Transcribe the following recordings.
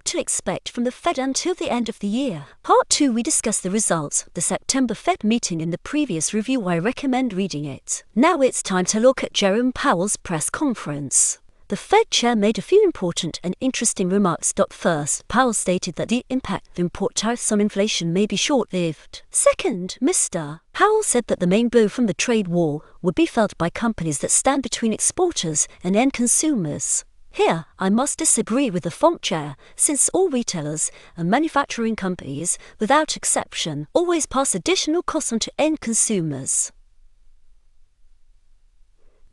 what to expect from the Fed until the end of the year. Part 2, we discuss the results of the September Fed meeting in the previous review. I recommend reading it. Now it's time to look at Jerome Powell's press conference. The Fed chair made a few important and interesting remarks. First, Powell stated that the impact of import tariffs on inflation may be short-lived. Second, Mr. Powell said that the main blow from the trade war would be felt by companies that stand between exporters and end consumers. Here, I must disagree with the Fed chair, since all retailers and manufacturing companies, without exception, always pass additional costs on to end consumers.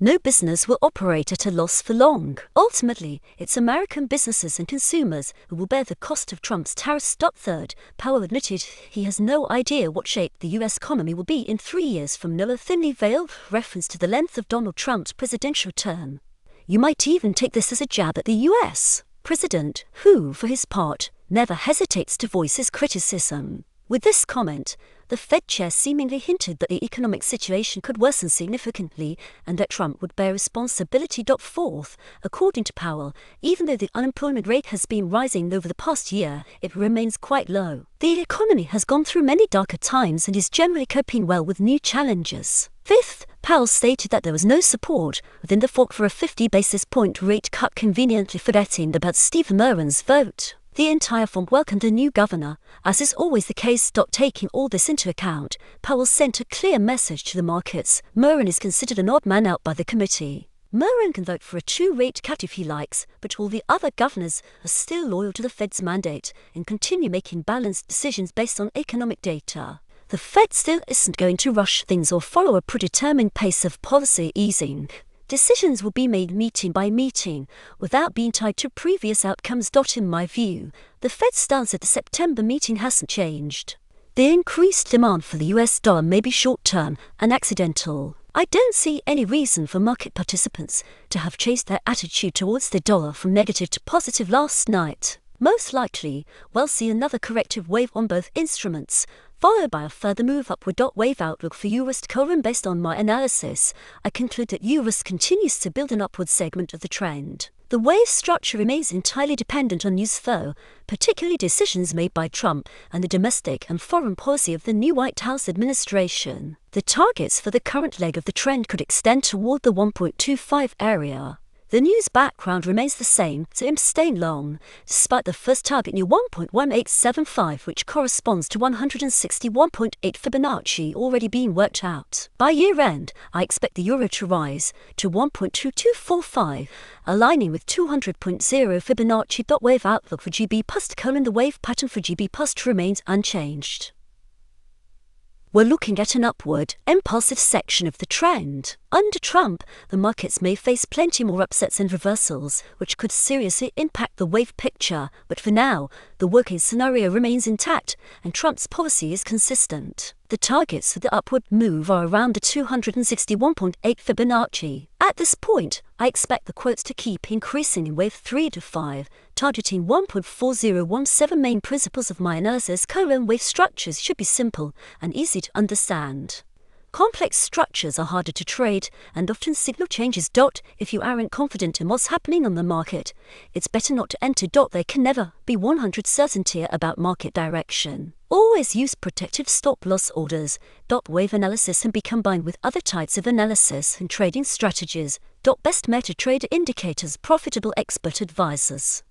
No business will operate at a loss for long. Ultimately, it's American businesses and consumers who will bear the cost of Trump's tariffs. Third, Powell admitted he has no idea what shape the U.S. economy will be in 3 years from now, a thinly veiled reference to the length of Donald Trump's presidential term. You might even take this as a jab at the U.S. president, who, for his part, never hesitates to voice his criticism. With this comment, the Fed chair seemingly hinted that the economic situation could worsen significantly and that Trump would bear responsibility. Fourth, according to Powell, even though the unemployment rate has been rising over the past year, it remains quite low. The economy has gone through many darker times and is generally coping well with new challenges. Fifth, Powell stated that there was no support within the Fed for a 50 basis point rate cut, conveniently forgetting about Steve Mnuchin's vote. The entire Fed welcomed a new governor, as is always the case. Taking all this into account, Powell sent a clear message to the markets. Mnuchin is considered an odd man out by the committee. Mnuchin can vote for a 2-rate cut if he likes, but all the other governors are still loyal to the Fed's mandate and continue making balanced decisions based on economic data. The Fed still isn't going to rush things or follow a predetermined pace of policy easing. Decisions will be made meeting by meeting, without being tied to previous outcomes. In my view, the Fed's stance at the September meeting hasn't changed. The increased demand for the US dollar may be short-term and accidental. I don't see any reason for market participants to have changed their attitude towards the dollar from negative to positive last night. Most likely, we'll see another corrective wave on both instruments, followed by a further move upward. Wave outlook for EUR/dollar. Based on my analysis, I conclude that EUR continues to build an upward segment of the trend. The wave structure remains entirely dependent on news flow, particularly decisions made by Trump and the domestic and foreign policy of the new White House administration. The targets for the current leg of the trend could extend toward the 1.25 area. The news background remains the same, so I'm staying long, despite the first target near 1.1875, which corresponds to 161.8 Fibonacci already being worked out. By year-end, I expect the euro to rise to 1.2245, aligning with 200.0 Fibonacci. Wave outlook for GB Pust: the wave pattern for GB Pust remains unchanged. We're looking at an upward, impulsive section of the trend. Under Trump, the markets may face plenty more upsets and reversals, which could seriously impact the wave picture. But for now, the working scenario remains intact, and Trump's policy is consistent. The targets for the upward move are around the 261.8 Fibonacci. At this point, I expect the quotes to keep increasing in wave 3 to 5, targeting 1.4017. Main principles of my analysis: wave structures should be simple and easy to understand. Complex structures are harder to trade and often signal changes. If you aren't confident in what's happening on the market, it's better not to enter. There can never be 100% certainty about market direction. Always use protective stop-loss orders. Wave analysis can be combined with other types of analysis and trading strategies. Best meta trader indicators: profitable expert advisors.